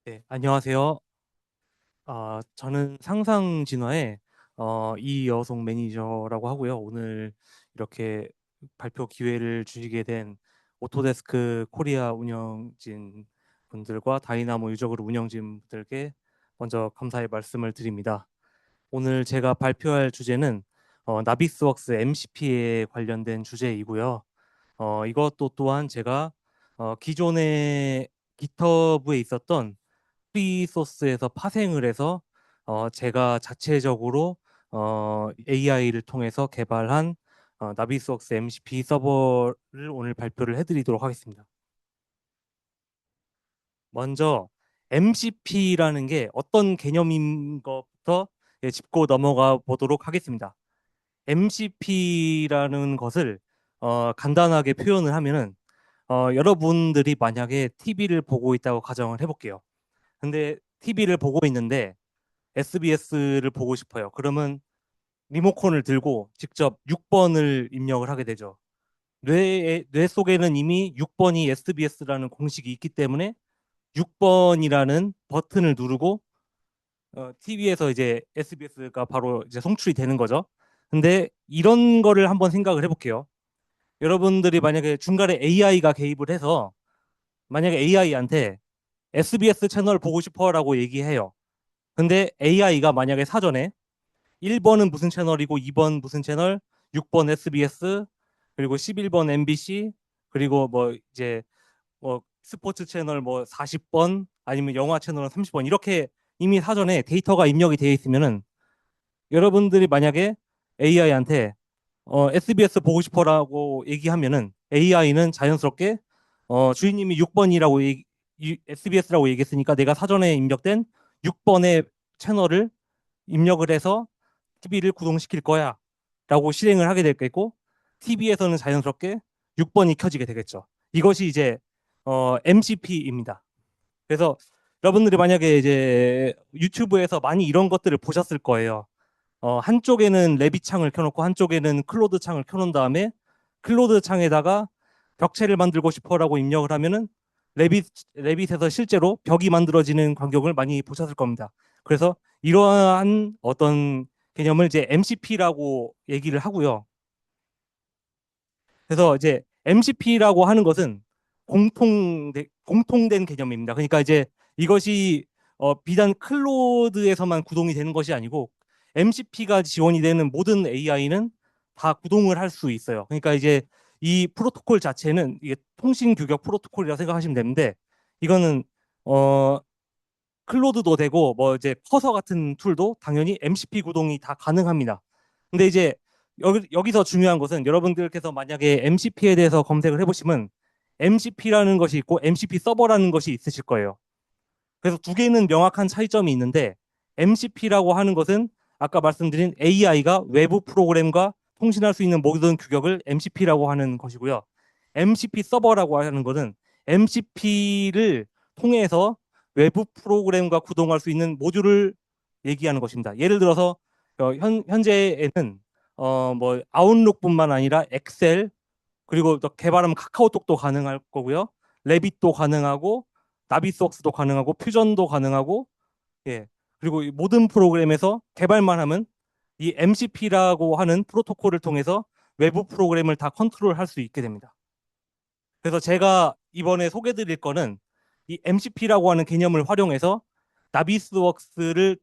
네, 안녕하세요. 저는 상상진화의 이여송 매니저라고 하고요. 오늘 이렇게 발표 기회를 주시게 된 오토데스크 코리아 운영진 분들과 다이나모 유저그룹 운영진 분들께 먼저 감사의 말씀을 드립니다. 오늘 제가 발표할 주제는 나비스웍스 MCP에 관련된 주제이고요. 이것도 또한 제가 기존에 기터브에 있었던 프리소스에서 파생을 해서 제가 자체적으로 AI를 통해서 개발한 나비스웍스 MCP 서버를 오늘 발표를 해드리도록 하겠습니다. 먼저 MCP라는 게 어떤 개념인 것부터 짚고 넘어가 보도록 하겠습니다. MCP라는 것을 간단하게 표현을 하면은 여러분들이 만약에 TV를 보고 있다고 가정을 해볼게요. 근데 TV를 보고 있는데 SBS를 보고 싶어요. 그러면 리모컨을 들고 직접 6번을 입력을 하게 되죠. 뇌 속에는 이미 6번이 SBS라는 공식이 있기 때문에 6번이라는 버튼을 누르고 TV에서 이제 SBS가 바로 이제 송출이 되는 거죠. 근데 이런 거를 한번 생각을 해볼게요. 여러분들이 만약에 중간에 AI가 개입을 해서 만약에 AI한테 SBS 채널 보고 싶어라고 얘기해요. 근데 AI가 만약에 사전에 1번은 무슨 채널이고 2번 무슨 채널, 6번 SBS, 그리고 11번 MBC, 그리고 뭐 이제 뭐 스포츠 채널 뭐 40번 아니면 영화 채널은 30번 이렇게 이미 사전에 데이터가 입력이 되어 있으면은 여러분들이 만약에 AI한테 SBS 보고 싶어라고 얘기하면은 AI는 자연스럽게 주인님이 6번이라고 SBS라고 얘기했으니까 내가 사전에 입력된 6번의 채널을 입력을 해서 TV를 구동시킬 거야 라고 실행을 하게 되겠고 TV에서는 자연스럽게 6번이 켜지게 되겠죠. 이것이 이제 MCP입니다. 그래서 여러분들이 만약에 이제 유튜브에서 많이 이런 것들을 보셨을 거예요. 한쪽에는 레빗 창을 켜놓고 한쪽에는 클로드 창을 켜놓은 다음에 클로드 창에다가 벽체를 만들고 싶어라고 입력을 하면은 레빗에서 실제로 벽이 만들어지는 광경을 많이 보셨을 겁니다. 그래서 이러한 어떤 개념을 이제 MCP라고 얘기를 하고요. 그래서 이제 MCP라고 하는 것은 공통된 개념입니다. 그러니까 이제 이것이 비단 클로드에서만 구동이 되는 것이 아니고 MCP가 지원이 되는 모든 AI는 다 구동을 할 수 있어요. 그러니까 이제 이 프로토콜 자체는 이게 통신 규격 프로토콜이라고 생각하시면 되는데 이거는 어 클로드도 되고 뭐 이제 커서 같은 툴도 당연히 MCP 구동이 다 가능합니다. 근데 이제 여기서 중요한 것은 여러분들께서 만약에 MCP에 대해서 검색을 해보시면 MCP라는 것이 있고 MCP 서버라는 것이 있으실 거예요. 그래서 두 개는 명확한 차이점이 있는데 MCP라고 하는 것은 아까 말씀드린 AI가 외부 프로그램과 통신할 수 있는 모든 규격을 MCP라고 하는 것이고요. MCP 서버라고 하는 것은 MCP를 통해서 외부 프로그램과 구동할 수 있는 모듈을 얘기하는 것입니다. 예를 들어서 현재에는 뭐 아웃룩뿐만 아니라 엑셀 그리고 또 개발하면 카카오톡도 가능할 거고요. 레빗도 가능하고 나비소스도 가능하고 퓨전도 가능하고 예. 그리고 이 모든 프로그램에서 개발만 하면 이 MCP라고 하는 프로토콜을 통해서 외부 프로그램을 다 컨트롤할 수 있게 됩니다. 그래서 제가 이번에 소개드릴 거는 이 MCP라고 하는 개념을 활용해서 나비스웍스를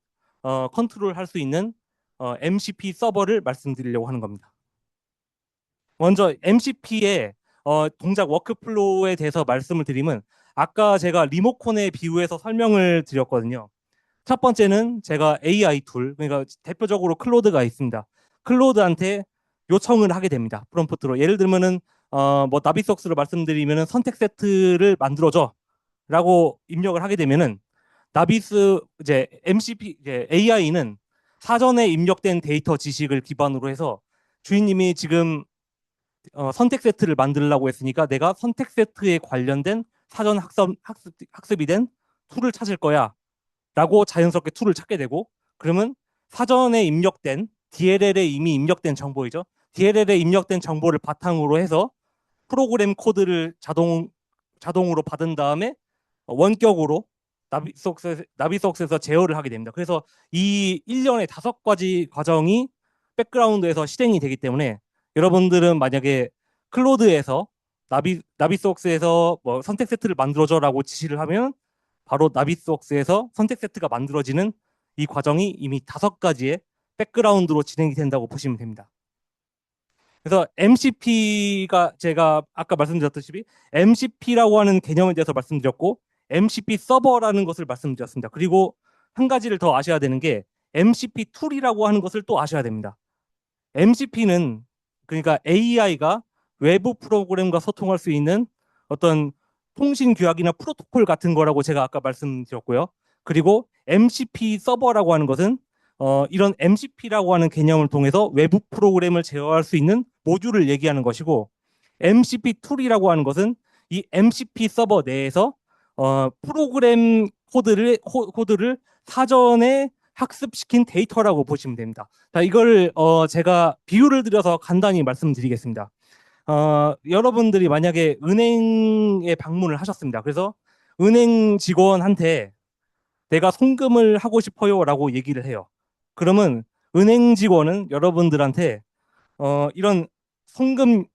컨트롤할 수 있는 MCP 서버를 말씀드리려고 하는 겁니다. 먼저 MCP의 동작 워크플로우에 대해서 말씀을 드리면 아까 제가 리모컨에 비유해서 설명을 드렸거든요. 첫 번째는 제가 AI 툴, 그러니까 대표적으로 클로드가 있습니다. 클로드한테 요청을 하게 됩니다. 프롬프트로. 예를 들면은 뭐 나비석스로 말씀드리면은 선택 세트를 만들어줘라고 입력을 하게 되면은 나비스 이제 MCP 이제 AI는 사전에 입력된 데이터 지식을 기반으로 해서 주인님이 지금 선택 세트를 만들려고 했으니까 내가 선택 세트에 관련된 사전 학습이 된 툴을 찾을 거야. 라고 자연스럽게 툴을 찾게 되고 그러면 사전에 입력된 DLL에 이미 입력된 정보이죠. DLL에 입력된 정보를 바탕으로 해서 프로그램 코드를 자동으로 받은 다음에 원격으로 나비소스에서 제어를 하게 됩니다. 그래서 이 1년에 5가지 과정이 백그라운드에서 실행이 되기 때문에 여러분들은 만약에 클로드에서 나비소스에서 뭐 선택 세트를 만들어줘라고 지시를 하면 바로 나비소스에서 선택 세트가 만들어지는 이 과정이 이미 5가지의 백그라운드로 진행이 된다고 보시면 됩니다. 그래서 MCP가 제가 아까 말씀드렸듯이 MCP라고 하는 개념에 대해서 말씀드렸고 MCP 서버라는 것을 말씀드렸습니다. 그리고 한 가지를 더 아셔야 되는 게 MCP 툴이라고 하는 것을 또 아셔야 됩니다. MCP는 그러니까 AI가 외부 프로그램과 소통할 수 있는 어떤 통신 규약이나 프로토콜 같은 거라고 제가 아까 말씀드렸고요. 그리고 MCP 서버라고 하는 것은 이런 MCP라고 하는 개념을 통해서 외부 프로그램을 제어할 수 있는 모듈을 얘기하는 것이고 MCP 툴이라고 하는 것은 이 MCP 서버 내에서 프로그램 코드를 사전에 학습시킨 데이터라고 보시면 됩니다. 자, 이걸 제가 비유를 들여서 간단히 말씀드리겠습니다. 여러분들이 만약에 은행에 방문을 하셨습니다. 그래서 은행 직원한테 내가 송금을 하고 싶어요라고 얘기를 해요. 그러면 은행 직원은 여러분들한테 이런 송금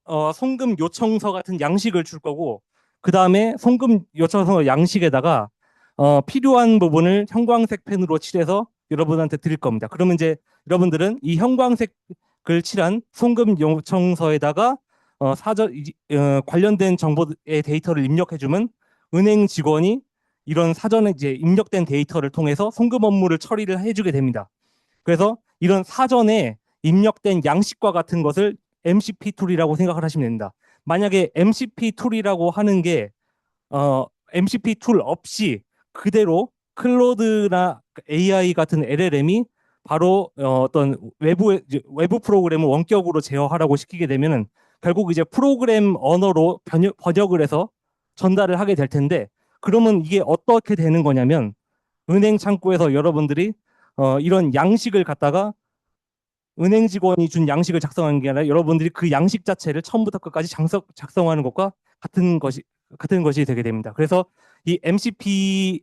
요청서 같은 양식을 줄 거고 그 다음에 송금 요청서 양식에다가 필요한 부분을 형광색 펜으로 칠해서 여러분한테 드릴 겁니다. 그러면 이제 여러분들은 이 형광색을 칠한 송금 요청서에다가 관련된 정보의 데이터를 입력해주면 은행 직원이 이런 사전에 이제 입력된 데이터를 통해서 송금 업무를 처리를 해주게 됩니다. 그래서 이런 사전에 입력된 양식과 같은 것을 MCP 툴이라고 생각을 하시면 됩니다. 만약에 MCP 툴이라고 하는 게 MCP 툴 없이 그대로 클로드나 AI 같은 LLM이 바로 어떤 외부 프로그램을 원격으로 제어하라고 시키게 되면은 결국 이제 프로그램 언어로 번역을 해서 전달을 하게 될 텐데 그러면 이게 어떻게 되는 거냐면 은행 창구에서 여러분들이 이런 양식을 갖다가 은행 직원이 준 양식을 작성하는 게 아니라 여러분들이 그 양식 자체를 처음부터 끝까지 작성하는 것과 같은 것이 되게 됩니다. 그래서 이 MCP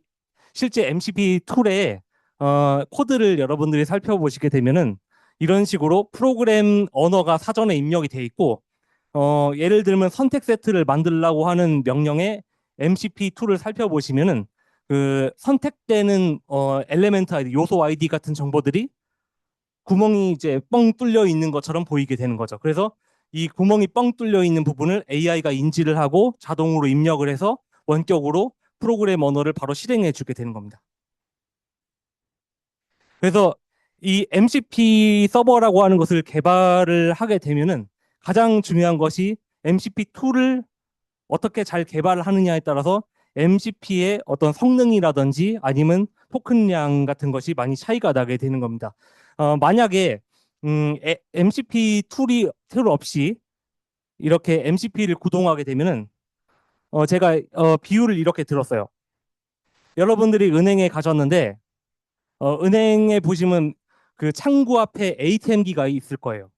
실제 MCP 툴의 코드를 여러분들이 살펴보시게 되면은 이런 식으로 프로그램 언어가 사전에 입력이 돼 있고 예를 들면 선택 세트를 만들라고 하는 명령에 MCP 툴을 살펴보시면은 그 선택되는 엘레멘트 아이디, 요소 아이디 같은 정보들이 구멍이 이제 뻥 뚫려 있는 것처럼 보이게 되는 거죠. 그래서 이 구멍이 뻥 뚫려 있는 부분을 AI가 인지를 하고 자동으로 입력을 해서 원격으로 프로그램 언어를 바로 실행해 주게 되는 겁니다. 그래서 이 MCP 서버라고 하는 것을 개발을 하게 되면은 가장 중요한 것이 MCP 툴을 어떻게 잘 개발을 하느냐에 따라서 MCP의 어떤 성능이라든지 아니면 토큰량 같은 것이 많이 차이가 나게 되는 겁니다. 만약에 MCP 툴 없이 이렇게 MCP를 구동하게 되면은 제가 비유를 이렇게 들었어요. 여러분들이 은행에 가셨는데 은행에 보시면 그 창구 앞에 ATM기가 있을 거예요.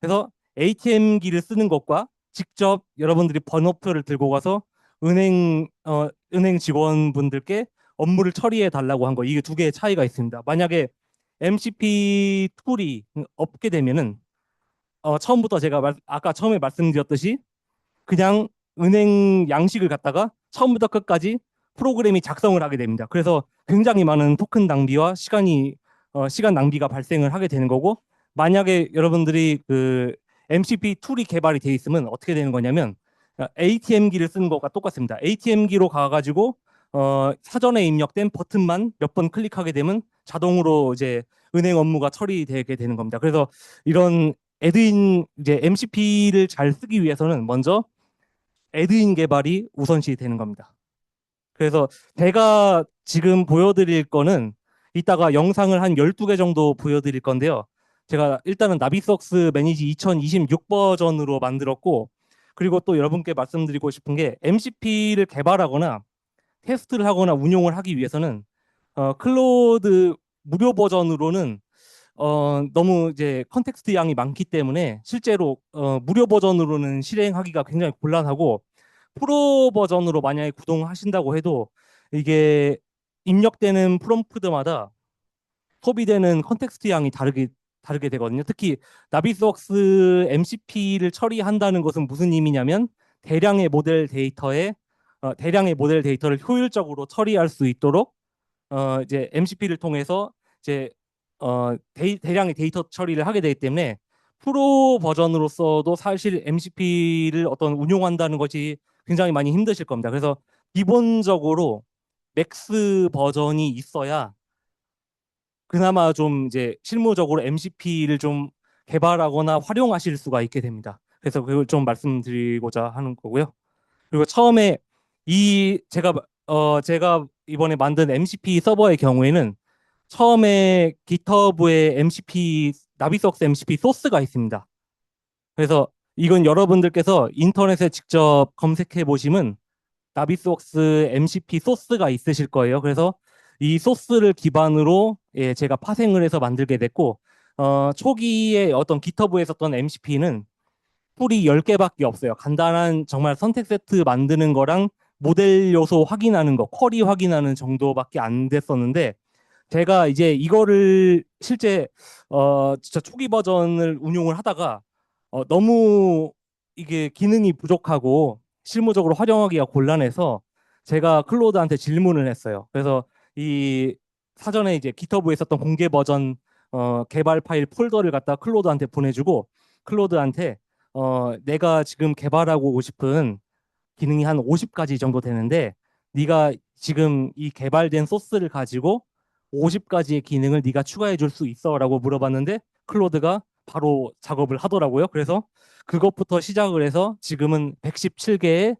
그래서 ATM기를 쓰는 것과 직접 여러분들이 번호표를 들고 가서 은행 직원분들께 업무를 처리해 달라고 한 거, 이게 두 개의 차이가 있습니다. 만약에 MCP 툴이 없게 되면은 처음부터 제가 아까 처음에 말씀드렸듯이 그냥 은행 양식을 갖다가 처음부터 끝까지 프로그램이 작성을 하게 됩니다. 그래서 굉장히 많은 토큰 낭비와 시간 낭비가 발생을 하게 되는 거고 만약에 여러분들이 그 MCP 툴이 개발이 돼 있으면 어떻게 되는 거냐면 ATM기를 쓰는 것과 똑같습니다. ATM기로 가가지고 사전에 입력된 버튼만 몇 번 클릭하게 되면 자동으로 이제 은행 업무가 처리되게 되는 겁니다. 그래서 이런 이제 MCP를 잘 쓰기 위해서는 먼저 애드인 개발이 우선시 되는 겁니다. 그래서 제가 지금 보여드릴 거는 이따가 영상을 한 12개 정도 보여드릴 건데요. 제가 일단은 나비석스 매니지 2026 버전으로 만들었고 그리고 또 여러분께 말씀드리고 싶은 게 MCP를 개발하거나 테스트를 하거나 운용을 하기 위해서는 클로드 무료 버전으로는 너무 이제 컨텍스트 양이 많기 때문에 실제로 무료 버전으로는 실행하기가 굉장히 곤란하고 프로 버전으로 만약에 구동하신다고 해도 이게 입력되는 프롬프트마다 소비되는 컨텍스트 양이 다르게 되거든요. 특히 나비스웍스 MCP를 처리한다는 것은 무슨 의미냐면 대량의 모델 데이터에 대량의 모델 데이터를 효율적으로 처리할 수 있도록 이제 MCP를 통해서 이제 대량의 데이터 처리를 하게 되기 때문에 프로 버전으로서도 사실 MCP를 어떤 운용한다는 것이 굉장히 많이 힘드실 겁니다. 그래서 기본적으로 맥스 버전이 있어야 그나마 좀 이제 실무적으로 MCP를 좀 개발하거나 활용하실 수가 있게 됩니다. 그래서 그걸 좀 말씀드리고자 하는 거고요. 그리고 처음에 제가 이번에 만든 MCP 서버의 경우에는 처음에 GitHub에 MCP 나비석스 MCP 소스가 있습니다. 그래서 이건 여러분들께서 인터넷에 직접 검색해 보시면 나비스웍스 MCP 소스가 있으실 거예요. 그래서 이 소스를 기반으로 제가 파생을 해서 만들게 됐고 초기에 어떤 GitHub에 썼던 MCP는 툴이 10개밖에 없어요. 간단한 정말 선택 세트 만드는 거랑 모델 요소 확인하는 거, 쿼리 확인하는 정도밖에 안 됐었는데 제가 이제 이거를 실제 진짜 초기 버전을 운용을 하다가 너무 이게 기능이 부족하고 실무적으로 활용하기가 곤란해서 제가 클로드한테 질문을 했어요. 그래서 이 사전에 이제 GitHub에 있었던 공개 버전 개발 파일 폴더를 갖다 클로드한테 보내주고 클로드한테 내가 지금 개발하고 싶은 기능이 한 50가지 정도 되는데 네가 지금 이 개발된 소스를 가지고 50가지의 기능을 네가 추가해 줄 수 있어라고 물어봤는데 클로드가 바로 작업을 하더라고요. 그래서 그것부터 시작을 해서 지금은 117개의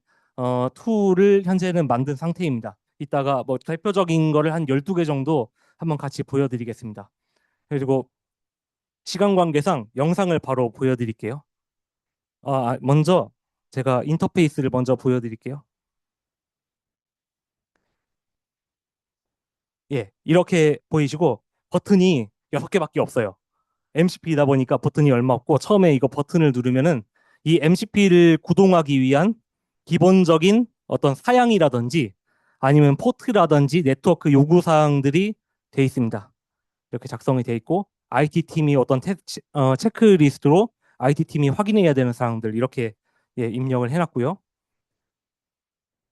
툴을 현재는 만든 상태입니다. 이따가 뭐 대표적인 거를 한 12개 정도 한번 같이 보여드리겠습니다. 그리고 시간 관계상 영상을 바로 보여드릴게요. 먼저 제가 인터페이스를 먼저 보여드릴게요. 예, 이렇게 보이시고 버튼이 6개밖에 없어요. MCP다 보니까 버튼이 얼마 없고 처음에 이거 버튼을 누르면은 이 MCP를 구동하기 위한 기본적인 어떤 사양이라든지 아니면 포트라든지 네트워크 요구 사항들이 돼 있습니다. 이렇게 작성이 돼 있고 IT 팀이 어떤 체크리스트로 IT 팀이 확인해야 되는 사항들 이렇게 입력을 해놨고요.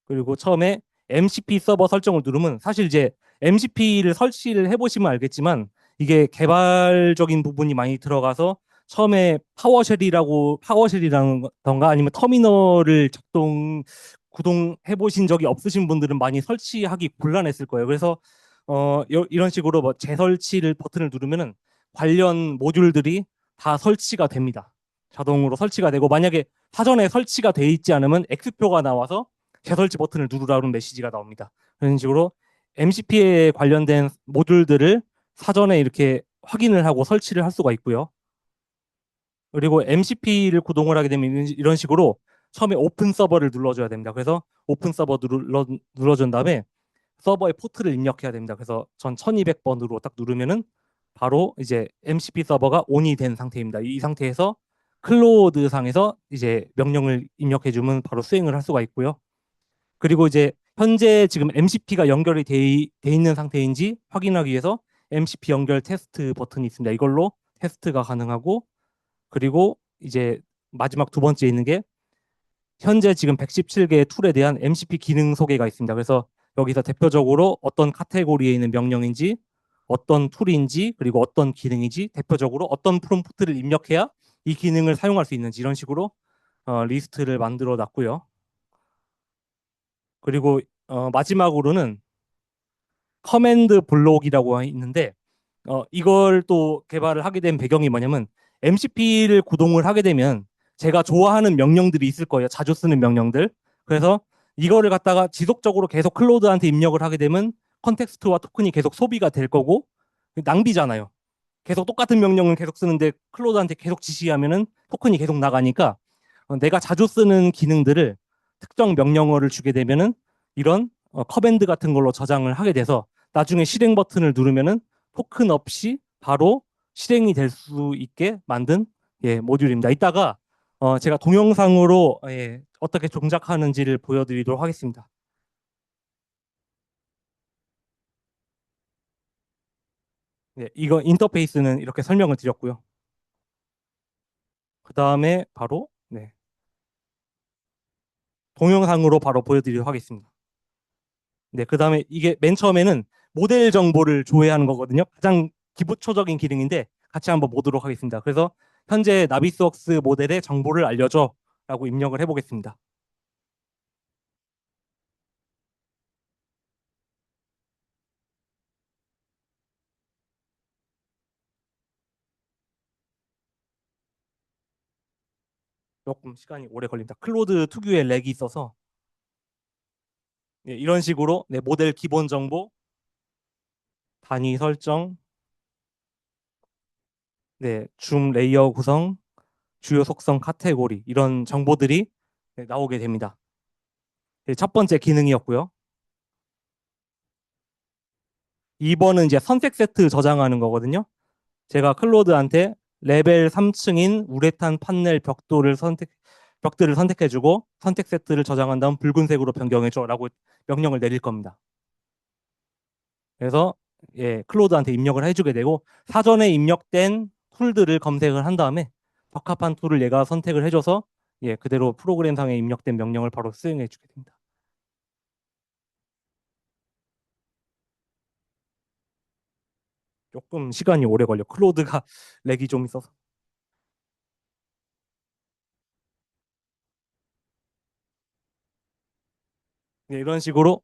그리고 처음에 MCP 서버 설정을 누르면 사실 이제 MCP를 설치를 해보시면 알겠지만 이게 개발적인 부분이 많이 들어가서 처음에 파워쉘이라던가 아니면 터미널을 구동해 보신 적이 없으신 분들은 많이 설치하기 곤란했을 거예요. 그래서 이런 식으로 뭐 재설치를 버튼을 누르면은 관련 모듈들이 다 설치가 됩니다. 자동으로 설치가 되고 만약에 사전에 설치가 돼 있지 않으면 X표가 나와서 재설치 버튼을 누르라는 메시지가 나옵니다. 그런 식으로 MCP에 관련된 모듈들을 사전에 이렇게 확인을 하고 설치를 할 수가 있고요. 그리고 MCP를 구동을 하게 되면 이런 식으로 처음에 오픈 서버를 눌러줘야 됩니다. 그래서 오픈 서버 눌러준 다음에 서버의 포트를 입력해야 됩니다. 그래서 전 1200번으로 딱 누르면은 바로 이제 MCP 서버가 온이 된 상태입니다. 이 상태에서 클로드 상에서 이제 명령을 입력해주면 바로 수행을 할 수가 있고요. 그리고 이제 현재 지금 MCP가 연결이 돼 있는 상태인지 확인하기 위해서 MCP 연결 테스트 버튼이 있습니다. 이걸로 테스트가 가능하고 그리고 이제 마지막 두 번째 있는 게 현재 지금 117개의 툴에 대한 MCP 기능 소개가 있습니다. 그래서 여기서 대표적으로 어떤 카테고리에 있는 명령인지 어떤 툴인지 그리고 어떤 기능인지 대표적으로 어떤 프롬프트를 입력해야 이 기능을 사용할 수 있는지 이런 식으로 리스트를 만들어 놨고요. 그리고 마지막으로는 커맨드 블록이라고 있는데 이걸 또 개발을 하게 된 배경이 뭐냐면 MCP를 구동을 하게 되면 제가 좋아하는 명령들이 있을 거예요. 자주 쓰는 명령들. 그래서 이거를 갖다가 지속적으로 계속 클로드한테 입력을 하게 되면 컨텍스트와 토큰이 계속 소비가 될 거고 낭비잖아요. 계속 똑같은 명령을 계속 쓰는데 클로드한테 계속 지시하면은 토큰이 계속 나가니까 내가 자주 쓰는 기능들을 특정 명령어를 주게 되면은 이런 커맨드 같은 걸로 저장을 하게 돼서 나중에 실행 버튼을 누르면은 토큰 없이 바로 실행이 될 수 있게 만든 모듈입니다. 이따가 제가 동영상으로 어떻게 동작하는지를 보여드리도록 하겠습니다. 네, 이거 인터페이스는 이렇게 설명을 드렸고요. 그 다음에 바로 네, 동영상으로 바로 보여드리도록 하겠습니다. 네, 그 다음에 이게 맨 처음에는 모델 정보를 조회하는 거거든요. 가장 기초적인 기능인데 같이 한번 보도록 하겠습니다. 그래서 현재 나비스웍스 모델의 정보를 알려줘 라고 입력을 해보겠습니다. 조금 시간이 오래 걸립니다. 클로드 특유의 렉이 있어서 네, 이런 식으로 네, 모델 기본 정보, 단위 설정, 네, 줌 레이어 구성, 주요 속성 카테고리 이런 정보들이 네, 나오게 됩니다. 네, 첫 번째 기능이었고요. 2번은 이제 선택 세트 저장하는 거거든요. 제가 클로드한테 레벨 3층인 우레탄 판넬 벽들을 선택해주고 선택 세트를 저장한 다음 붉은색으로 변경해줘라고 명령을 내릴 겁니다. 그래서 예, 클로드한테 입력을 해주게 되고 사전에 입력된 툴들을 검색을 한 다음에 적합한 툴을 얘가 선택을 해줘서 예, 그대로 프로그램상에 입력된 명령을 바로 수행해주게 됩니다. 조금 시간이 오래 걸려. 클로드가 렉이 좀 있어서. 예, 이런 식으로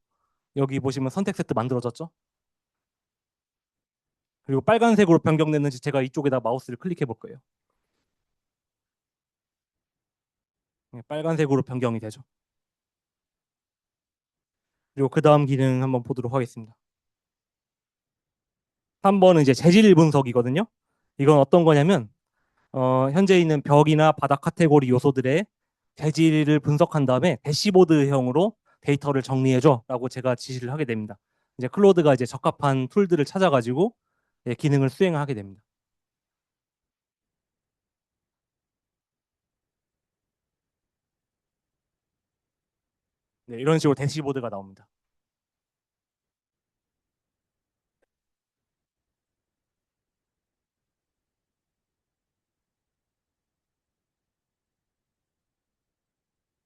여기 보시면 선택 세트 만들어졌죠. 그리고 빨간색으로 변경됐는지 제가 이쪽에다 마우스를 클릭해 볼 거예요. 예, 빨간색으로 변경이 되죠. 그리고 그 다음 기능 한번 보도록 하겠습니다. 3번은 이제 재질 분석이거든요. 이건 어떤 거냐면 현재 있는 벽이나 바닥 카테고리 요소들의 재질을 분석한 다음에 대시보드형으로 데이터를 정리해줘라고 제가 지시를 하게 됩니다. 이제 클로드가 이제 적합한 툴들을 찾아가지고 예, 기능을 수행하게 됩니다. 네, 이런 식으로 대시보드가 나옵니다.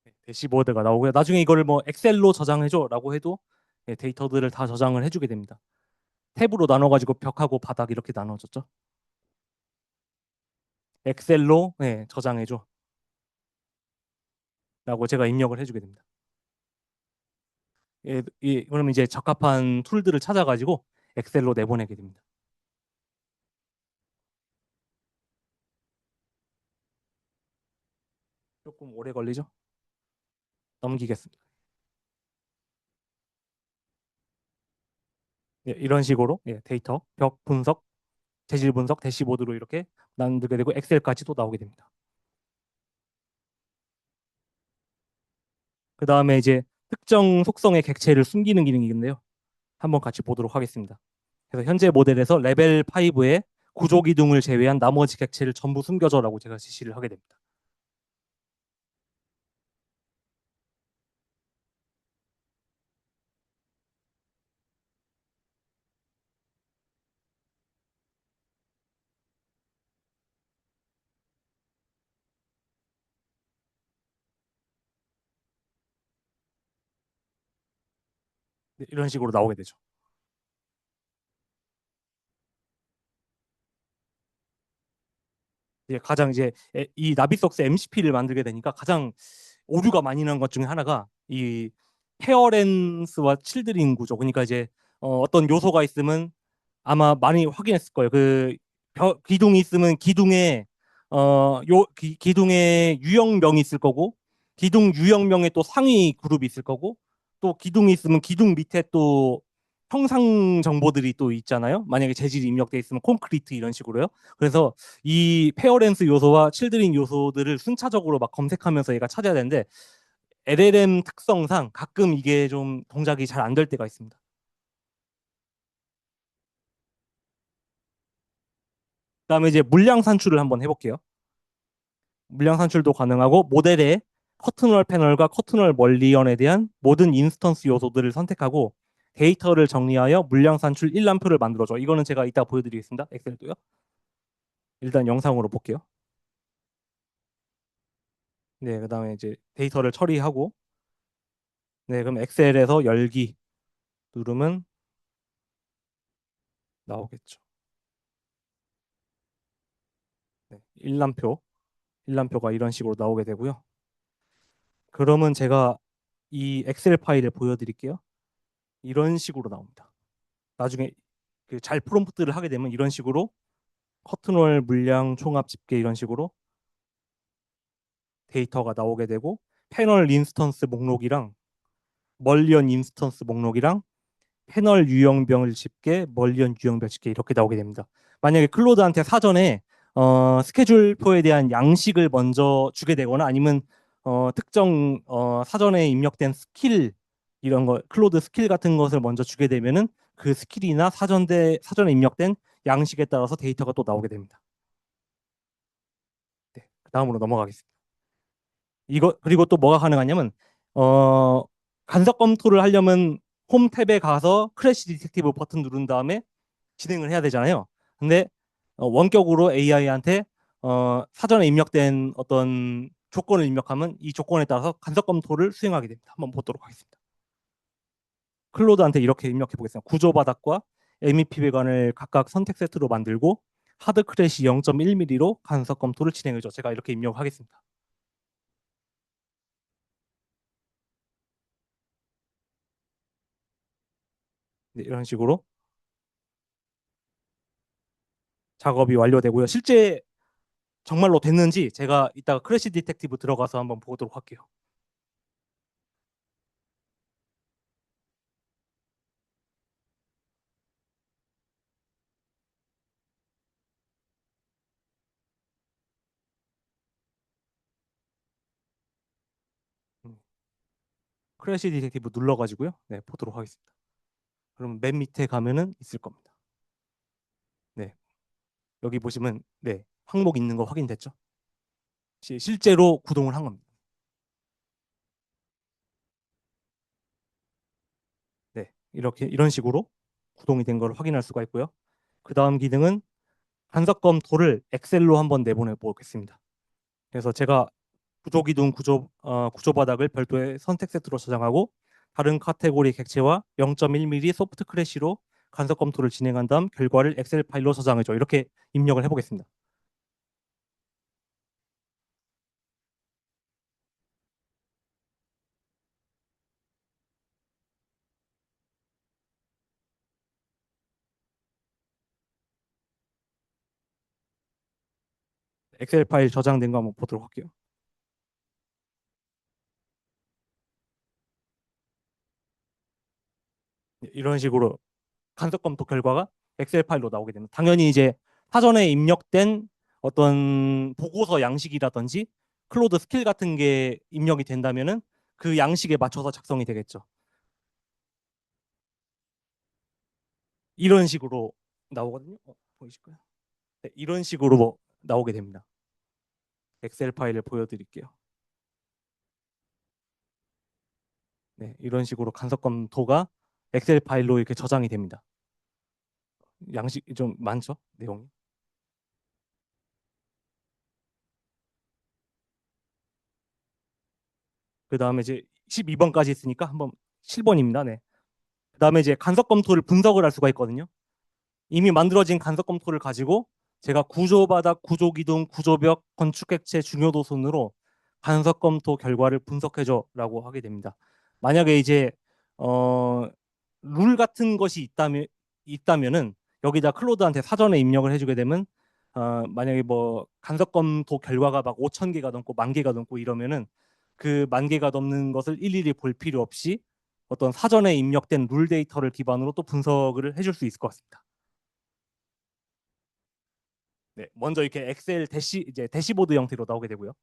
네, 대시보드가 나오고요. 나중에 이거를 뭐 엑셀로 저장해줘라고 해도 예, 데이터들을 다 저장을 해주게 됩니다. 탭으로 나눠가지고 벽하고 바닥 이렇게 나눠졌죠. 엑셀로 예, 저장해줘라고 제가 입력을 해주게 됩니다. 예, 그러면 이제 적합한 툴들을 찾아가지고 엑셀로 내보내게 됩니다. 조금 오래 걸리죠? 넘기겠습니다. 예, 이런 식으로 예, 데이터, 벽 분석, 재질 분석, 대시보드로 이렇게 만들게 되고 엑셀까지도 나오게 됩니다. 그 다음에 이제 특정 속성의 객체를 숨기는 기능인데요. 한번 같이 보도록 하겠습니다. 그래서 현재 모델에서 레벨 5의 구조 기둥을 제외한 나머지 객체를 전부 숨겨줘라고 제가 지시를 하게 됩니다. 네, 이런 식으로 나오게 되죠. 이제 가장 이제 이 나비석스 MCP를 만들게 되니까 가장 오류가 많이 나는 것 중에 하나가 이 페어랜스와 칠드린 구조. 그러니까 이제 어떤 요소가 있으면 아마 많이 확인했을 거예요. 그 기둥이 있으면 기둥에 기둥에 유형명이 있을 거고 기둥 유형명에 또 상위 그룹이 있을 거고 또 기둥이 있으면 기둥 밑에 또 형상 정보들이 또 있잖아요. 만약에 재질이 입력돼 있으면 콘크리트 이런 식으로요. 그래서 이 페어랜스 요소와 칠드린 요소들을 순차적으로 막 검색하면서 얘가 찾아야 되는데 LLM 특성상 가끔 이게 좀 동작이 잘 안 될 때가 있습니다. 그다음에 이제 물량 산출을 한번 해볼게요. 물량 산출도 가능하고 모델의 커튼월 패널과 커튼월 멀리언에 대한 모든 인스턴스 요소들을 선택하고 데이터를 정리하여 물량 산출 일람표를 만들어줘. 이거는 제가 이따 보여드리겠습니다. 엑셀도요. 일단 영상으로 볼게요. 네, 그다음에 이제 데이터를 처리하고, 네, 그럼 엑셀에서 열기 누르면 나오겠죠. 네, 일람표가 이런 식으로 나오게 되고요. 그러면 제가 이 엑셀 파일을 보여드릴게요. 이런 식으로 나옵니다. 나중에 그잘 프롬프트를 하게 되면 이런 식으로 커튼홀 물량 총합 집계 이런 식으로 데이터가 나오게 되고, 패널 인스턴스 목록이랑 멀리언 인스턴스 목록이랑 패널 유형별 집계, 멀리언 유형별 집계 이렇게 나오게 됩니다. 만약에 클로드한테 사전에 스케줄표에 대한 양식을 먼저 주게 되거나 아니면 특정 사전에 입력된 스킬 이런 거 클로드 스킬 같은 것을 먼저 주게 되면은 그 스킬이나 사전에 입력된 양식에 따라서 데이터가 또 나오게 됩니다. 네, 다음으로 넘어가겠습니다. 이거 그리고 또 뭐가 가능하냐면 어, 간접 검토를 하려면 홈 탭에 가서 크래시 디텍티브 버튼 누른 다음에 진행을 해야 되잖아요. 근데 원격으로 AI한테 사전에 입력된 어떤 조건을 입력하면 이 조건에 따라서 간접 검토를 수행하게 됩니다. 한번 보도록 하겠습니다. 클로드한테 이렇게 입력해 보겠습니다. 구조 바닥과 MEP 배관을 각각 선택 세트로 만들고 하드 크래시 0.1mm로 간접 검토를 진행해줘. 제가 이렇게 입력하겠습니다. 네, 이런 식으로 작업이 완료되고요. 실제 정말로 됐는지 제가 이따가 크래시 디텍티브 들어가서 한번 보도록 할게요. 음, 크래시 디텍티브 눌러가지고요. 네, 보도록 하겠습니다. 그럼 맨 밑에 가면은 있을 겁니다. 네, 여기 보시면 네, 항목 있는 거 확인됐죠? 실제로 구동을 한 겁니다. 네, 이렇게 이런 식으로 구동이 된 걸 확인할 수가 있고요. 그 다음 기능은 간섭 검토를 엑셀로 한번 내보내 보겠습니다. 그래서 제가 구조 기둥 구조 바닥을 별도의 선택 세트로 저장하고 다른 카테고리 객체와 0.1mm 소프트 크래시로 간섭 검토를 진행한 다음 결과를 엑셀 파일로 저장해줘. 이렇게 입력을 해보겠습니다. 엑셀 파일 저장된 거 한번 보도록 할게요. 네, 이런 식으로 간접 검토 결과가 엑셀 파일로 나오게 됩니다. 당연히 이제 사전에 입력된 어떤 보고서 양식이라든지 클로드 스킬 같은 게 입력이 된다면은 그 양식에 맞춰서 작성이 되겠죠. 이런 식으로 나오거든요. 보이실까요? 네, 이런 식으로 나오게 됩니다. 엑셀 파일을 보여드릴게요. 네, 이런 식으로 간접 검토가 엑셀 파일로 이렇게 저장이 됩니다. 양식 좀 많죠? 내용이. 그 다음에 이제 12번까지 있으니까 한번 7번입니다. 네. 그 다음에 이제 간접 검토를 분석을 할 수가 있거든요. 이미 만들어진 간접 검토를 가지고 제가 구조바닥, 구조기둥, 구조벽, 건축객체 중요도 순으로 간접 검토 결과를 분석해줘라고 하게 됩니다. 만약에 이제 어, 룰 같은 것이 있다면은 여기다 클로드한테 사전에 입력을 해주게 되면 만약에 뭐 간접 검토 결과가 막 5천 개가 넘고 만 개가 넘고 이러면은 그 만 개가 넘는 것을 일일이 볼 필요 없이 어떤 사전에 입력된 룰 데이터를 기반으로 또 분석을 해줄 수 있을 것 같습니다. 네, 먼저 이렇게 엑셀 이제 대시보드 형태로 나오게 되고요.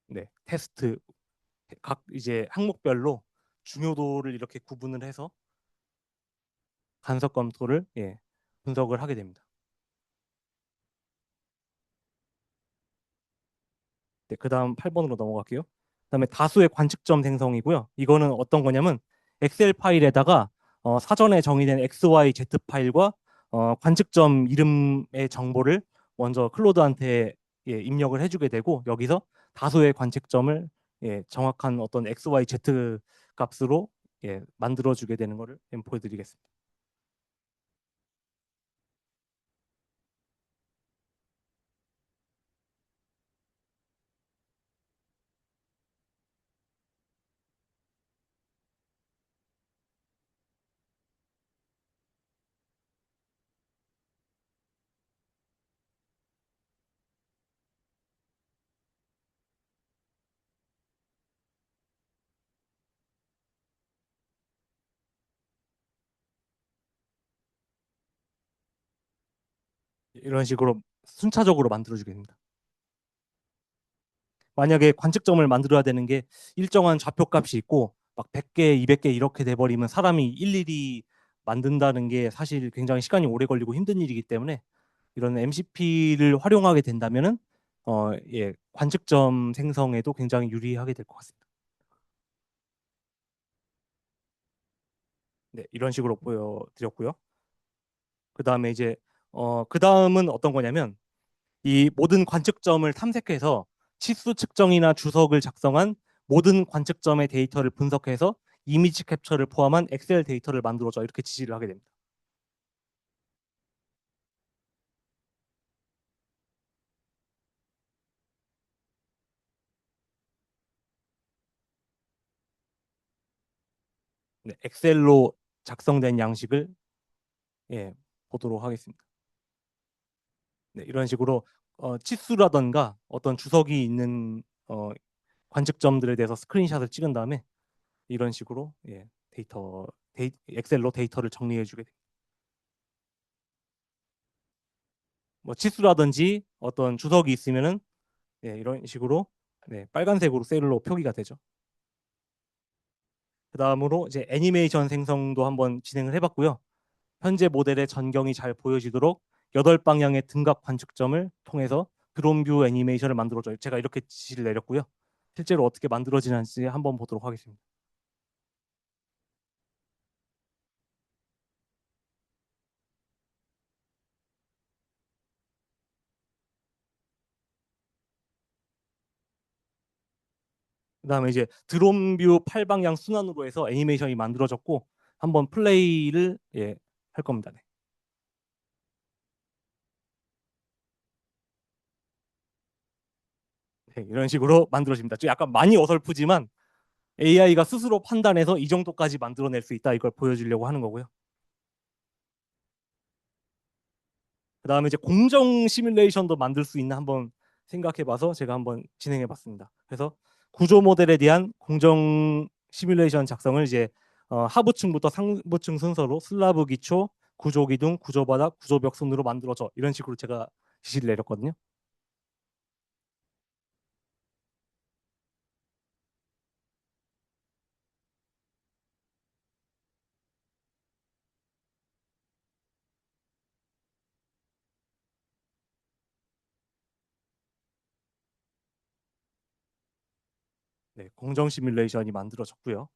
네, 테스트 각 이제 항목별로 중요도를 이렇게 구분을 해서 간섭 검토를 분석을 하게 됩니다. 네, 그다음 8번으로 넘어갈게요. 그다음에 다수의 관측점 생성이고요. 이거는 어떤 거냐면 엑셀 파일에다가 사전에 정의된 XYZ 파일과 관측점 이름의 정보를 먼저 클로드한테 예, 입력을 해주게 되고 여기서 다수의 관측점을 예, 정확한 어떤 XYZ 값으로 예, 만들어주게 되는 거를 보여드리겠습니다. 이런 식으로 순차적으로 만들어주게 됩니다. 만약에 관측점을 만들어야 되는 게 일정한 좌표값이 있고 막 100개, 200개 이렇게 돼버리면 사람이 일일이 만든다는 게 사실 굉장히 시간이 오래 걸리고 힘든 일이기 때문에 이런 MCP를 활용하게 된다면은 예, 관측점 생성에도 굉장히 유리하게 될 것 같습니다. 네, 이런 식으로 보여드렸고요. 그 다음에 이제 그 다음은 어떤 거냐면 이 모든 관측점을 탐색해서 치수 측정이나 주석을 작성한 모든 관측점의 데이터를 분석해서 이미지 캡처를 포함한 엑셀 데이터를 만들어줘 이렇게 지시를 하게 됩니다. 네, 엑셀로 작성된 양식을 예, 보도록 하겠습니다. 네, 이런 식으로 치수라던가 어떤 주석이 있는 관측점들에 대해서 스크린샷을 찍은 다음에 이런 식으로 예, 엑셀로 데이터를 정리해 주게 됩니다. 뭐 치수라든지 어떤 주석이 있으면은 네, 이런 식으로 네, 빨간색으로 셀로 표기가 되죠. 그 다음으로 이제 애니메이션 생성도 한번 진행을 해봤고요. 현재 모델의 전경이 잘 보여지도록 8방향의 등각 관측점을 통해서 드론뷰 애니메이션을 만들어줘요. 제가 이렇게 지시를 내렸고요. 실제로 어떻게 만들어지는지 한번 보도록 하겠습니다. 그 다음에 이제 드론뷰 8방향 순환으로 해서 애니메이션이 만들어졌고 한번 플레이를 예, 할 겁니다. 네. 네, 이런 식으로 만들어집니다. 좀 약간 많이 어설프지만 AI가 스스로 판단해서 이 정도까지 만들어낼 수 있다 이걸 보여주려고 하는 거고요. 그다음에 이제 공정 시뮬레이션도 만들 수 있나 한번 생각해봐서 제가 한번 진행해봤습니다. 그래서 구조 모델에 대한 공정 시뮬레이션 작성을 이제 하부층부터 상부층 순서로 슬라브 기초, 구조 기둥, 구조 바닥, 구조 벽 순으로 만들어져 이런 식으로 제가 지시를 내렸거든요. 네, 공정 시뮬레이션이 만들어졌고요.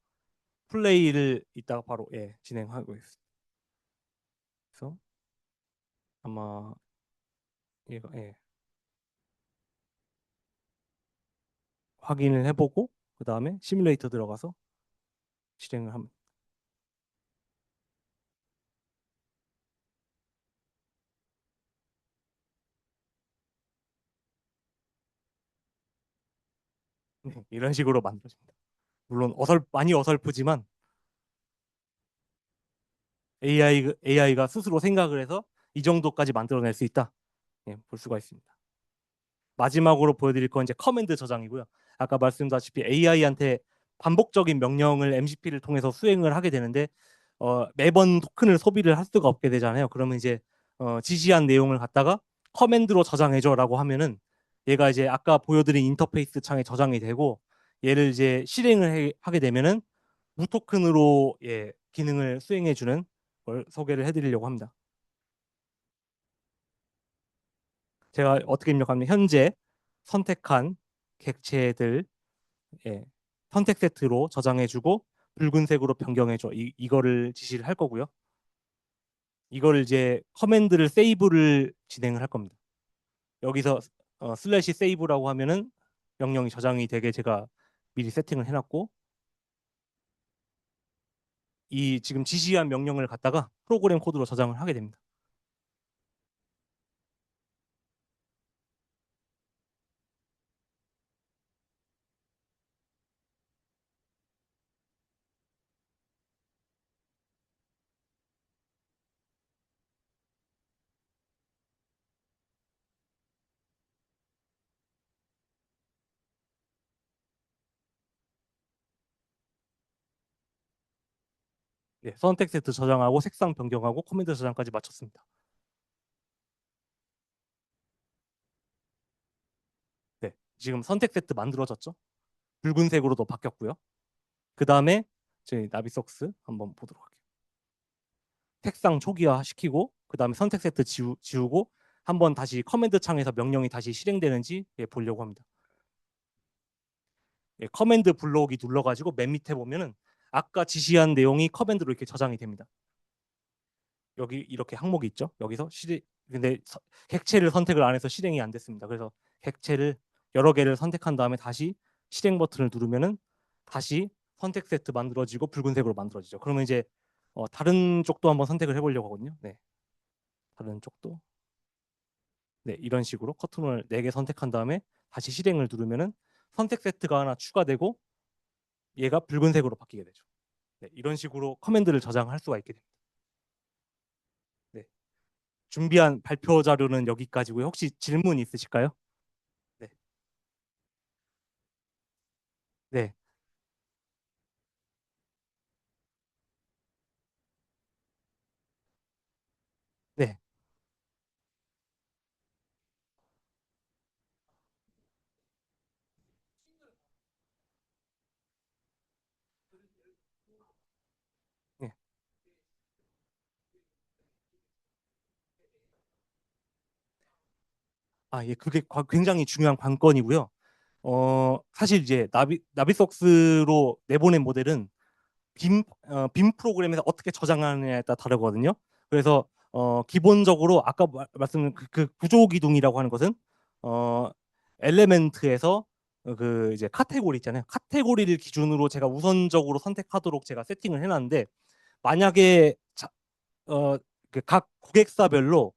플레이를 이따가 바로 예, 진행하고 있습니다. 그래서 아마 얘가 예, 확인을 해보고 그 다음에 시뮬레이터 들어가서 실행을 합니다. 네, 이런 식으로 만들어집니다. 물론 많이 어설프지만 AI가 스스로 생각을 해서 이 정도까지 만들어낼 수 있다. 예, 볼 수가 있습니다. 마지막으로 보여드릴 건 이제 커맨드 저장이고요. 아까 말씀드렸다시피 AI한테 반복적인 명령을 MCP를 통해서 수행을 하게 되는데 매번 토큰을 소비를 할 수가 없게 되잖아요. 그러면 이제 지시한 내용을 갖다가 커맨드로 저장해줘라고 하면은 얘가 이제 아까 보여드린 인터페이스 창에 저장이 되고 얘를 이제 하게 되면은 무토큰으로 예, 기능을 수행해주는 걸 소개를 해드리려고 합니다. 제가 어떻게 입력하면 현재 선택한 객체들 예, 선택 세트로 저장해주고 붉은색으로 변경해줘. 이거를 지시를 할 거고요. 이거를 이제 커맨드를 세이브를 진행을 할 겁니다. 여기서 슬래시 세이브라고 하면은 명령이 저장이 되게 제가 미리 세팅을 해놨고 이 지금 지시한 명령을 갖다가 프로그램 코드로 저장을 하게 됩니다. 네, 선택 세트 저장하고 색상 변경하고 커맨드 저장까지 마쳤습니다. 네, 지금 선택 세트 만들어졌죠? 붉은색으로도 바뀌었고요. 그 다음에 저희 나비석스 한번 보도록 할게요. 색상 초기화 시키고 그 다음에 선택 세트 지우고 한번 다시 커맨드 창에서 명령이 다시 실행되는지 보려고 합니다. 커맨드 블록이 눌러가지고 맨 밑에 보면은 아까 지시한 내용이 커맨드로 이렇게 저장이 됩니다. 여기 이렇게 항목이 있죠. 여기서 근데 객체를 선택을 안 해서 실행이 안 됐습니다. 그래서 객체를 여러 개를 선택한 다음에 다시 실행 버튼을 누르면은 다시 선택 세트 만들어지고 붉은색으로 만들어지죠. 그러면 이제 다른 쪽도 한번 선택을 해보려고 하거든요. 네, 다른 쪽도 네 이런 식으로 커튼을 4개 선택한 다음에 다시 실행을 누르면은 선택 세트가 하나 추가되고 얘가 붉은색으로 바뀌게 되죠. 네, 이런 식으로 커맨드를 저장할 수가 있게 됩니다. 네, 준비한 발표 자료는 여기까지고요. 혹시 질문 있으실까요? 네, 네, 네, 네. 아, 예, 그게 굉장히 중요한 관건이고요. 사실 이제 나비석스로 내보낸 모델은 빔 프로그램에서 어떻게 저장하느냐에 따라 다르거든요. 그래서 기본적으로 아까 말씀드린 그 구조 기둥이라고 하는 것은 어, 엘레멘트에서 그 이제 카테고리 있잖아요. 카테고리를 기준으로 제가 우선적으로 선택하도록 제가 세팅을 해놨는데 만약에 그각 고객사별로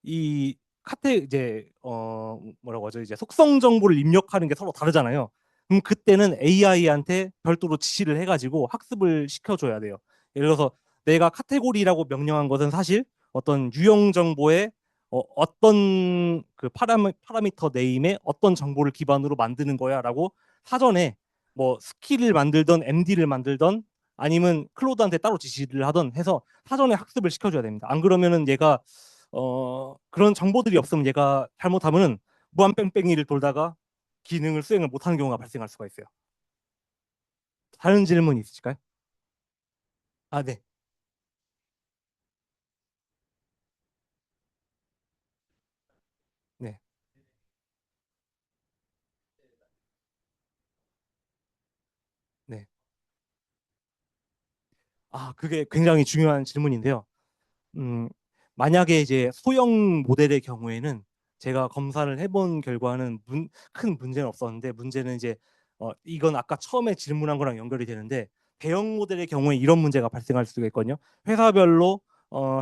이 이제 뭐라고 하죠? 이제 속성 정보를 입력하는 게 서로 다르잖아요. 그럼 그때는 AI한테 별도로 지시를 해가지고 학습을 시켜줘야 돼요. 예를 들어서 내가 카테고리라고 명령한 것은 사실 어떤 유형 정보의 어떤 그 파라미터 네임의 어떤 정보를 기반으로 만드는 거야라고 사전에 뭐 스킬을 만들던 MD를 만들던 아니면 클로드한테 따로 지시를 하던 해서 사전에 학습을 시켜줘야 됩니다. 안 그러면은 얘가 그런 정보들이 없으면 얘가 잘못하면은 무한 뺑뺑이를 돌다가 기능을 수행을 못하는 경우가 발생할 수가 있어요. 다른 질문 있으실까요? 아, 네, 네, 네. 아, 그게 굉장히 중요한 질문인데요. 음, 만약에 이제 소형 모델의 경우에는 제가 검사를 해본 결과는 큰 문제는 없었는데 문제는 이제 이건 아까 처음에 질문한 거랑 연결이 되는데 대형 모델의 경우에 이런 문제가 발생할 수가 있거든요. 회사별로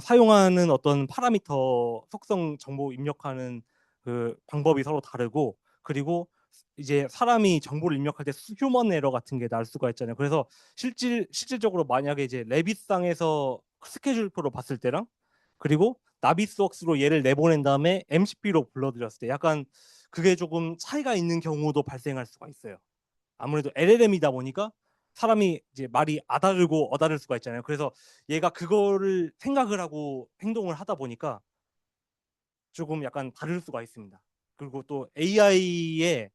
사용하는 어떤 파라미터 속성 정보 입력하는 그 방법이 서로 다르고 그리고 이제 사람이 정보를 입력할 때 휴먼 에러 같은 게 날 수가 있잖아요. 그래서 실질적으로 만약에 이제 레빗상에서 스케줄표로 봤을 때랑 그리고 나비스웍스로 얘를 내보낸 다음에 MCP로 불러들였을 때 약간 그게 조금 차이가 있는 경우도 발생할 수가 있어요. 아무래도 LLM이다 보니까 사람이 이제 말이 아다르고 어다를 수가 있잖아요. 그래서 얘가 그거를 생각을 하고 행동을 하다 보니까 조금 약간 다를 수가 있습니다. 그리고 또 AI가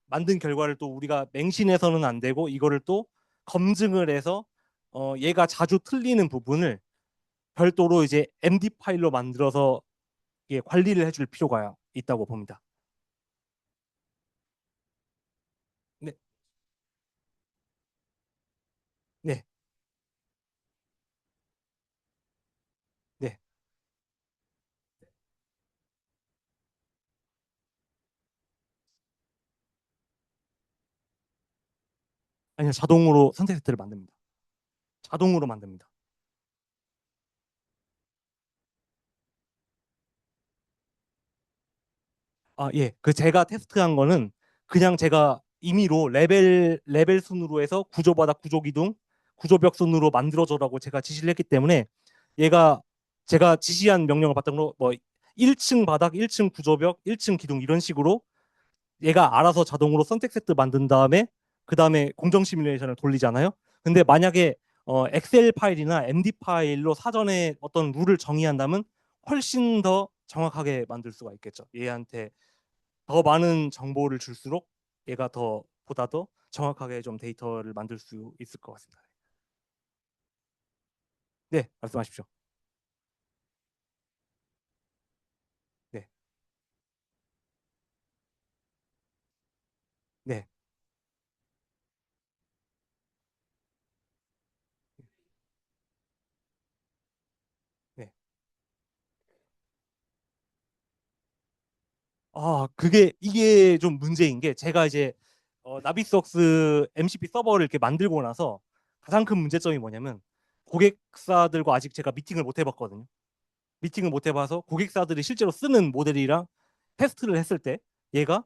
만든 결과를 또 우리가 맹신해서는 안 되고 이거를 또 검증을 해서 얘가 자주 틀리는 부분을 별도로 이제 MD 파일로 만들어서 관리를 해줄 필요가 있다고 봅니다. 아니요, 자동으로 선택 세트를 만듭니다. 자동으로 만듭니다. 아, 예. 그 제가 테스트한 거는 그냥 제가 임의로 레벨 순으로 해서 구조바닥, 구조기둥, 구조벽 순으로 만들어줘라고 제가 지시를 했기 때문에 얘가 제가 지시한 명령을 바탕으로 뭐 1층 바닥, 1층 구조벽, 1층 기둥 이런 식으로 얘가 알아서 자동으로 선택 세트 만든 다음에 그 다음에 공정 시뮬레이션을 돌리잖아요. 근데 만약에 엑셀 파일이나 MD 파일로 사전에 어떤 룰을 정의한다면 훨씬 더 정확하게 만들 수가 있겠죠. 얘한테 더 많은 정보를 줄수록 얘가 더 보다 더 정확하게 좀 데이터를 만들 수 있을 것 같습니다. 네, 말씀하십시오. 네, 네, 네. 아, 이게 좀 문제인 게 제가 이제 나비석스 MCP 서버를 이렇게 만들고 나서 가장 큰 문제점이 뭐냐면 고객사들과 아직 제가 미팅을 못 해봤거든요. 미팅을 못 해봐서 고객사들이 실제로 쓰는 모델이랑 테스트를 했을 때 얘가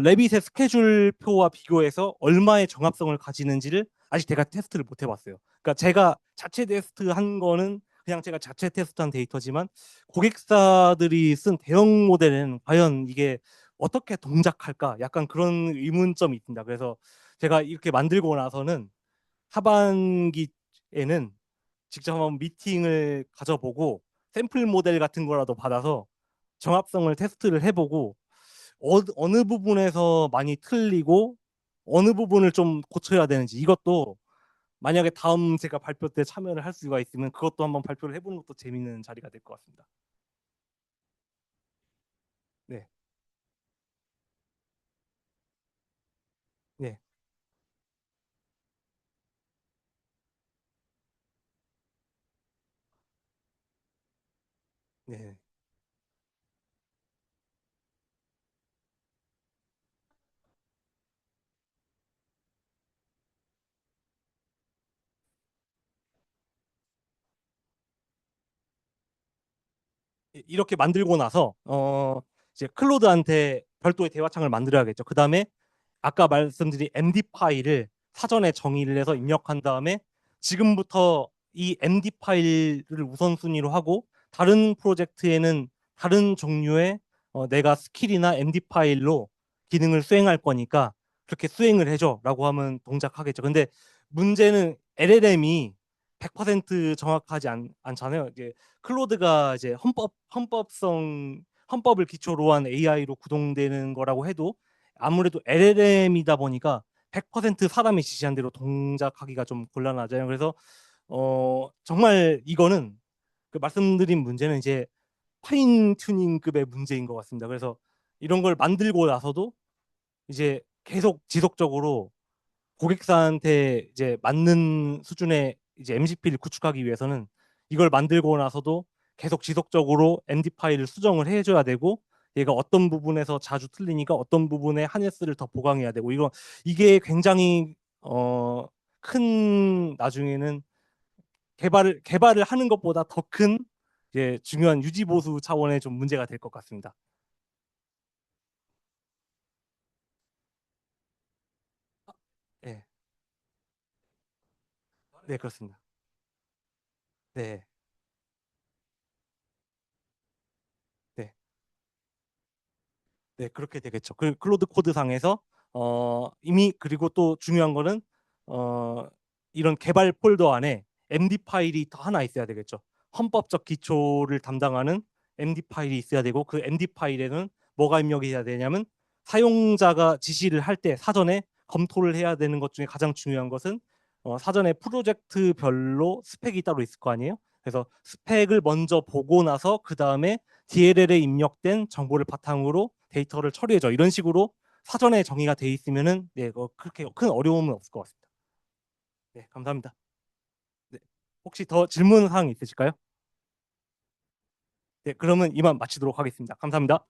레빗의 스케줄표와 비교해서 얼마의 정합성을 가지는지를 아직 제가 테스트를 못 해봤어요. 그러니까 제가 자체 테스트한 거는 그냥 제가 자체 테스트한 데이터지만 고객사들이 쓴 대형 모델은 과연 이게 어떻게 동작할까? 약간 그런 의문점이 있습니다. 그래서 제가 이렇게 만들고 나서는 하반기에는 직접 한번 미팅을 가져보고 샘플 모델 같은 거라도 받아서 정합성을 테스트를 해보고 어느 부분에서 많이 틀리고 어느 부분을 좀 고쳐야 되는지 이것도 만약에 다음 제가 발표 때 참여를 할 수가 있으면 그것도 한번 발표를 해보는 것도 재밌는 자리가 될 것 같습니다. 네, 네, 네. 이렇게 만들고 나서 이제 클로드한테 별도의 대화창을 만들어야겠죠. 그 다음에 아까 말씀드린 MD 파일을 사전에 정의를 해서 입력한 다음에 지금부터 이 MD 파일을 우선순위로 하고 다른 프로젝트에는 다른 종류의 내가 스킬이나 MD 파일로 기능을 수행할 거니까 그렇게 수행을 해줘라고 하면 동작하겠죠. 근데 문제는 LLM이 100% 정확하지 않잖아요. 이제 클로드가 이제 헌법을 기초로 한 AI로 구동되는 거라고 해도 아무래도 LLM이다 보니까 100% 사람이 지시한 대로 동작하기가 좀 곤란하잖아요. 그래서 정말 이거는 그 말씀드린 문제는 이제 파인 튜닝급의 문제인 것 같습니다. 그래서 이런 걸 만들고 나서도 이제 계속 지속적으로 고객사한테 이제 맞는 수준의 이제 MCP를 구축하기 위해서는 이걸 만들고 나서도 계속 지속적으로 MD 파일을 수정을 해줘야 되고 얘가 어떤 부분에서 자주 틀리니까 어떤 부분에 하네스를 더 보강해야 되고 이게 굉장히 큰 나중에는 개발을 하는 것보다 더 큰 이제 중요한 유지 보수 차원의 좀 문제가 될 것 같습니다. 네, 네 그렇습니다. 네, 네. 네, 그렇게 되겠죠. 그 클로드 코드상에서 이미 그리고 또 중요한 거는 어, 이런 개발 폴더 안에 MD 파일이 더 하나 있어야 되겠죠. 헌법적 기초를 담당하는 MD 파일이 있어야 되고 그 MD 파일에는 뭐가 입력이 돼야 되냐면 사용자가 지시를 할 때 사전에 검토를 해야 되는 것 중에 가장 중요한 것은 사전에 프로젝트별로 스펙이 따로 있을 거 아니에요. 그래서 스펙을 먼저 보고 나서 그 다음에 DLL에 입력된 정보를 바탕으로 데이터를 처리해줘. 이런 식으로 사전에 정의가 돼 있으면은 네, 그렇게 큰 어려움은 없을 것 같습니다. 네, 감사합니다. 네, 혹시 더 질문 사항 있으실까요? 네, 그러면 이만 마치도록 하겠습니다. 감사합니다.